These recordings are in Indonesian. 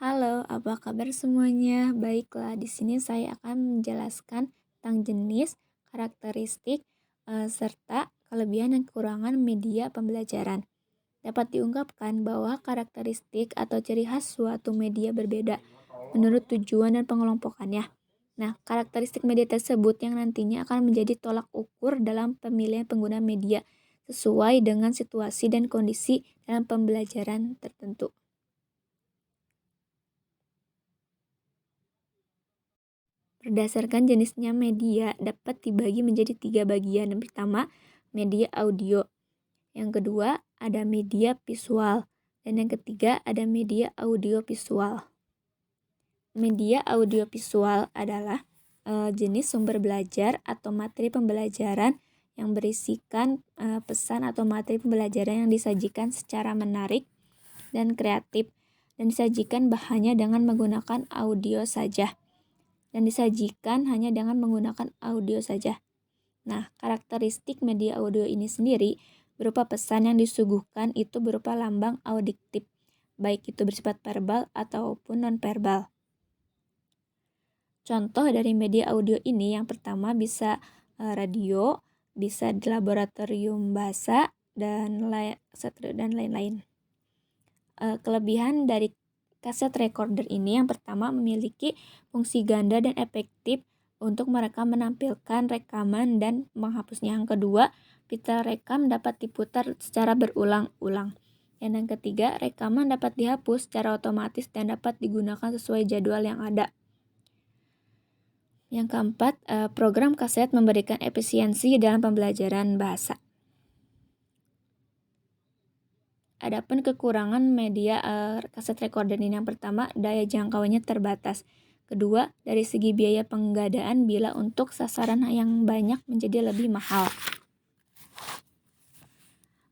Halo, apa kabar semuanya? Baiklah, di sini saya akan menjelaskan tentang jenis, karakteristik, serta kelebihan dan kekurangan media pembelajaran. Dapat diungkapkan bahwa karakteristik atau ciri khas suatu media berbeda menurut tujuan dan pengelompokannya. Nah, karakteristik media tersebut yang nantinya akan menjadi tolak ukur dalam pemilihan pengguna media sesuai dengan situasi dan kondisi dalam pembelajaran tertentu. Berdasarkan jenisnya media dapat dibagi menjadi 3 bagian. Yang pertama, media audio. Yang kedua, ada media visual. Dan yang ketiga, ada media audiovisual. Media audiovisual adalah jenis sumber belajar atau materi pembelajaran yang berisikan pesan atau materi pembelajaran yang disajikan secara menarik dan kreatif dan disajikan hanya dengan menggunakan audio saja. Nah, karakteristik media audio ini sendiri berupa pesan yang disuguhkan itu berupa lambang audiktif, baik itu bersifat verbal ataupun non-verbal. Contoh dari media audio ini yang pertama bisa radio, bisa di laboratorium bahasa, dan lain-lain. Kelebihan dari kaset recorder ini yang pertama memiliki fungsi ganda dan efektif untuk merekam menampilkan rekaman dan menghapusnya. Yang kedua, pita rekam dapat diputar secara berulang-ulang. Dan yang ketiga, rekaman dapat dihapus secara otomatis dan dapat digunakan sesuai jadwal yang ada. Yang keempat, program kaset memberikan efisiensi dalam pembelajaran bahasa. Adapun kekurangan media kaset recorder ini yang pertama, daya jangkauannya terbatas. Kedua, dari segi biaya penggadaan bila untuk sasaran yang banyak menjadi lebih mahal.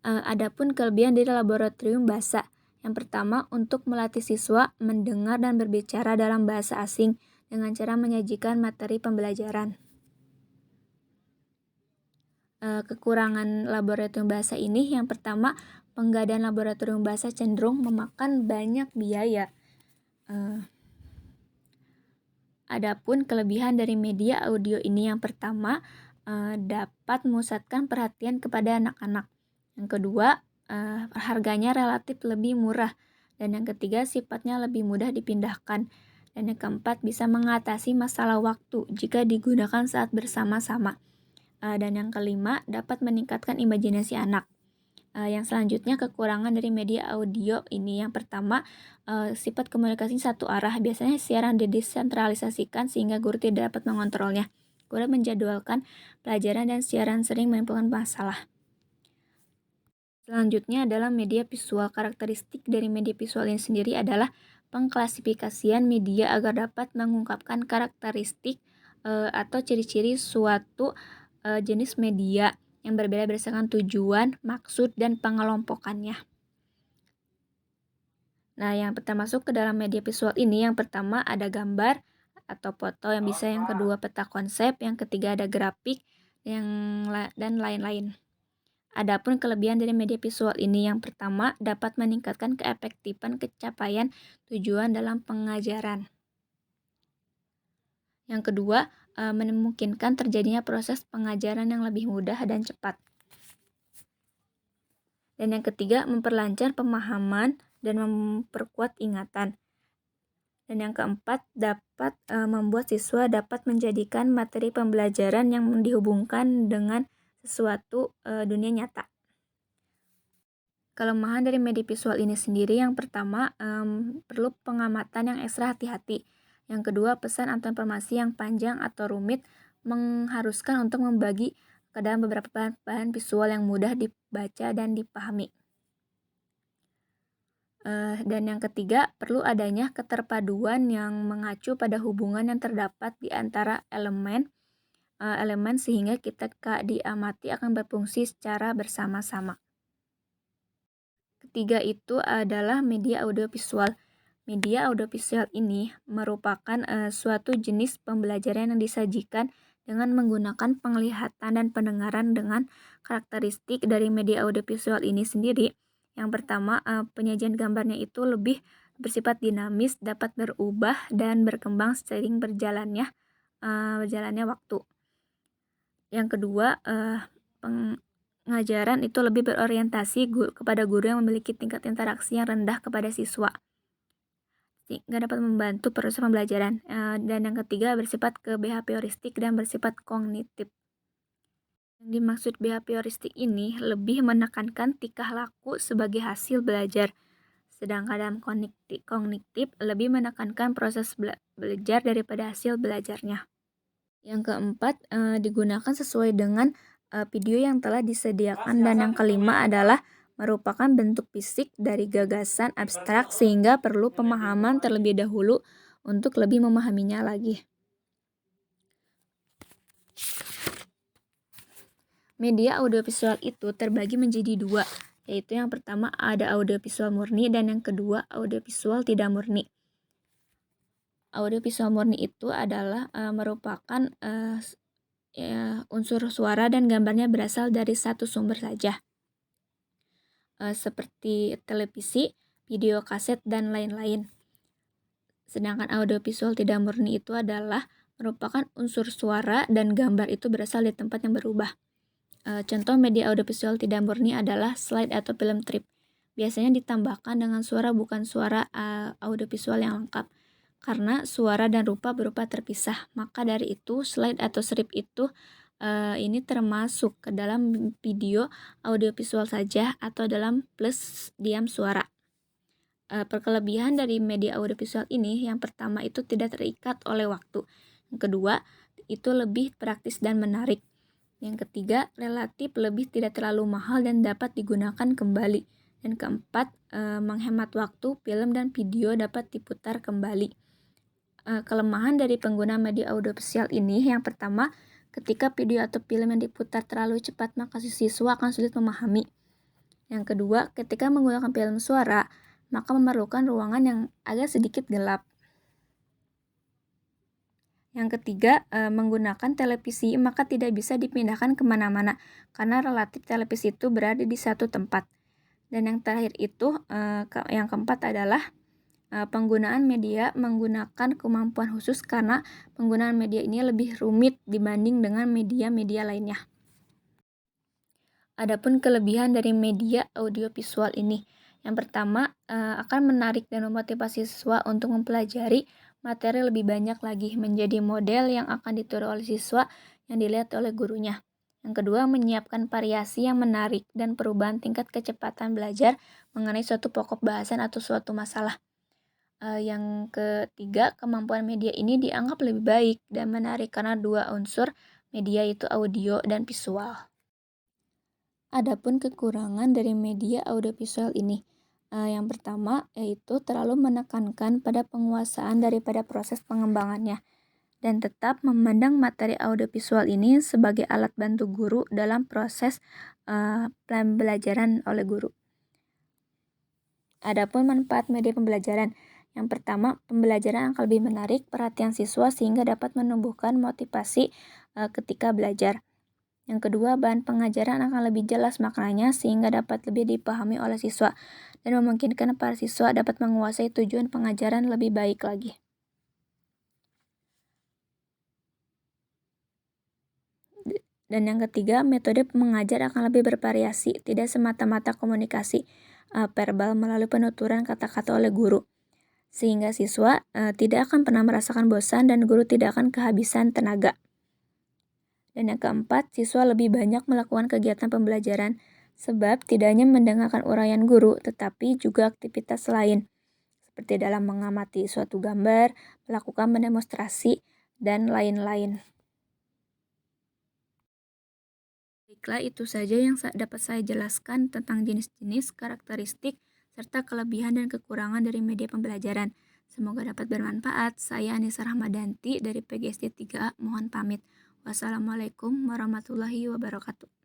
Adapun kelebihan dari laboratorium bahasa. Yang pertama, untuk melatih siswa mendengar dan berbicara dalam bahasa asing dengan cara menyajikan materi pembelajaran. Kekurangan laboratorium bahasa ini yang pertama, penggadaan laboratorium bahasa cenderung memakan banyak biaya. Adapun kelebihan dari media audio ini yang pertama, dapat memusatkan perhatian kepada anak-anak. Yang kedua, harganya relatif lebih murah. Dan yang ketiga, sifatnya lebih mudah dipindahkan. Dan yang keempat, bisa mengatasi masalah waktu jika digunakan saat bersama-sama. Dan yang kelima, dapat meningkatkan imajinasi anak. Yang selanjutnya, kekurangan dari media audio ini yang pertama, sifat komunikasi satu arah. Biasanya siaran didesentralisasikan sehingga guru tidak dapat mengontrolnya. Guru menjadwalkan pelajaran dan siaran sering menimbulkan masalah. Selanjutnya adalah media visual. Karakteristik dari media visual ini sendiri adalah pengklasifikasian media agar dapat mengungkapkan karakteristik atau ciri-ciri suatu jenis media yang berbeda berdasarkan tujuan, maksud, dan pengelompokannya. Nah, yang pertama masuk ke dalam media visual ini, yang pertama ada gambar atau foto, yang kedua peta konsep, yang ketiga ada grafik, dan lain-lain. Adapun kelebihan dari media visual ini yang pertama dapat meningkatkan keefektifan capaian tujuan dalam pengajaran. Yang kedua, memungkinkan terjadinya proses pengajaran yang lebih mudah dan cepat. Dan yang ketiga, memperlancar pemahaman dan memperkuat ingatan. Dan yang keempat, dapat membuat siswa dapat menjadikan materi pembelajaran yang dihubungkan dengan sesuatu dunia nyata. Kelemahan dari media visual ini sendiri yang pertama, perlu pengamatan yang ekstra hati-hati. Yang kedua, pesan atau informasi yang panjang atau rumit mengharuskan untuk membagi ke dalam beberapa bahan visual yang mudah dibaca dan dipahami. Dan yang ketiga, perlu adanya keterpaduan yang mengacu pada hubungan yang terdapat di antara elemen sehingga ketika diamati akan berfungsi secara bersama-sama. Ketiga itu adalah media audiovisual. Media audiovisual ini merupakan suatu jenis pembelajaran yang disajikan dengan menggunakan penglihatan dan pendengaran. Dengan karakteristik dari media audiovisual ini sendiri, yang pertama, penyajian gambarnya itu lebih bersifat dinamis, dapat berubah dan berkembang seiring berjalannya waktu. Yang kedua, pengajaran itu lebih berorientasi kepada guru yang memiliki tingkat interaksi yang rendah kepada siswa, sehingga dapat membantu proses pembelajaran. Dan yang ketiga, bersifat behavioristik dan bersifat kognitif. Yang dimaksud behavioristik ini lebih menekankan tingkah laku sebagai hasil belajar, sedangkan dalam kognitif lebih menekankan proses belajar daripada hasil belajarnya. Yang keempat, digunakan sesuai dengan video yang telah disediakan. Dan yang kelima adalah merupakan bentuk fisik dari gagasan abstrak sehingga perlu pemahaman terlebih dahulu untuk lebih memahaminya lagi. Media audiovisual itu terbagi menjadi dua, yaitu yang pertama ada audiovisual murni dan yang kedua audiovisual tidak murni. Audiovisual murni itu adalah merupakan unsur suara dan gambarnya berasal dari satu sumber saja, seperti televisi, video kaset, dan lain-lain. Sedangkan audiovisual tidak murni itu adalah merupakan unsur suara dan gambar itu berasal dari tempat yang berubah. Contoh media audiovisual tidak murni adalah slide atau film strip. Biasanya ditambahkan dengan suara bukan suara audiovisual yang lengkap, karena suara dan rupa berupa terpisah. Maka dari itu slide atau strip itu ini termasuk ke dalam video audiovisual saja atau dalam plus diam suara. Perkelebihan dari media audiovisual ini, yang pertama itu tidak terikat oleh waktu. Yang kedua, itu lebih praktis dan menarik. Yang ketiga, relatif lebih tidak terlalu mahal dan dapat digunakan kembali. Dan keempat, menghemat waktu, film dan video dapat diputar kembali. Kelemahan dari pengguna media audiovisual ini, yang pertama, ketika video atau film yang diputar terlalu cepat, maka siswa akan sulit memahami. Yang kedua, ketika menggunakan film suara, maka memerlukan ruangan yang agak sedikit gelap. Yang ketiga, menggunakan televisi maka tidak bisa dipindahkan kemana-mana karena relatif televisi itu berada di satu tempat. Dan yang terakhir itu, yang keempat adalah penggunaan media menggunakan kemampuan khusus karena penggunaan media ini lebih rumit dibanding dengan media-media lainnya. Adapun kelebihan dari media audiovisual ini, yang pertama, akan menarik dan memotivasi siswa untuk mempelajari materi lebih banyak lagi, menjadi model yang akan ditiru oleh siswa yang dilihat oleh gurunya. Yang kedua, menyiapkan variasi yang menarik dan perubahan tingkat kecepatan belajar mengenai suatu pokok bahasan atau suatu masalah. Yang ketiga, kemampuan media ini dianggap lebih baik dan menarik karena dua unsur media yaitu audio dan visual. Adapun kekurangan dari media audiovisual ini, yang pertama yaitu terlalu menekankan pada penguasaan daripada proses pengembangannya dan tetap memandang materi audiovisual ini sebagai alat bantu guru dalam proses pembelajaran oleh guru. Adapun manfaat media pembelajaran, yang pertama, pembelajaran akan lebih menarik perhatian siswa sehingga dapat menumbuhkan motivasi ketika belajar. Yang kedua, bahan pengajaran akan lebih jelas maknanya sehingga dapat lebih dipahami oleh siswa dan memungkinkan para siswa dapat menguasai tujuan pengajaran lebih baik lagi. Dan yang ketiga, metode mengajar akan lebih bervariasi, tidak semata-mata komunikasi verbal melalui penuturan kata-kata oleh guru, sehingga siswa tidak akan pernah merasakan bosan dan guru tidak akan kehabisan tenaga. Dan yang keempat, siswa lebih banyak melakukan kegiatan pembelajaran, sebab tidak hanya mendengarkan uraian guru, tetapi juga aktivitas lain, seperti dalam mengamati suatu gambar, melakukan mendemonstrasi, dan lain-lain. Baiklah, itu saja yang dapat saya jelaskan tentang jenis-jenis, karakteristik, serta kelebihan dan kekurangan dari media pembelajaran. Semoga dapat bermanfaat. Saya Anissa Rahmadanti dari PGSD 3A, mohon pamit. Wassalamualaikum warahmatullahi wabarakatuh.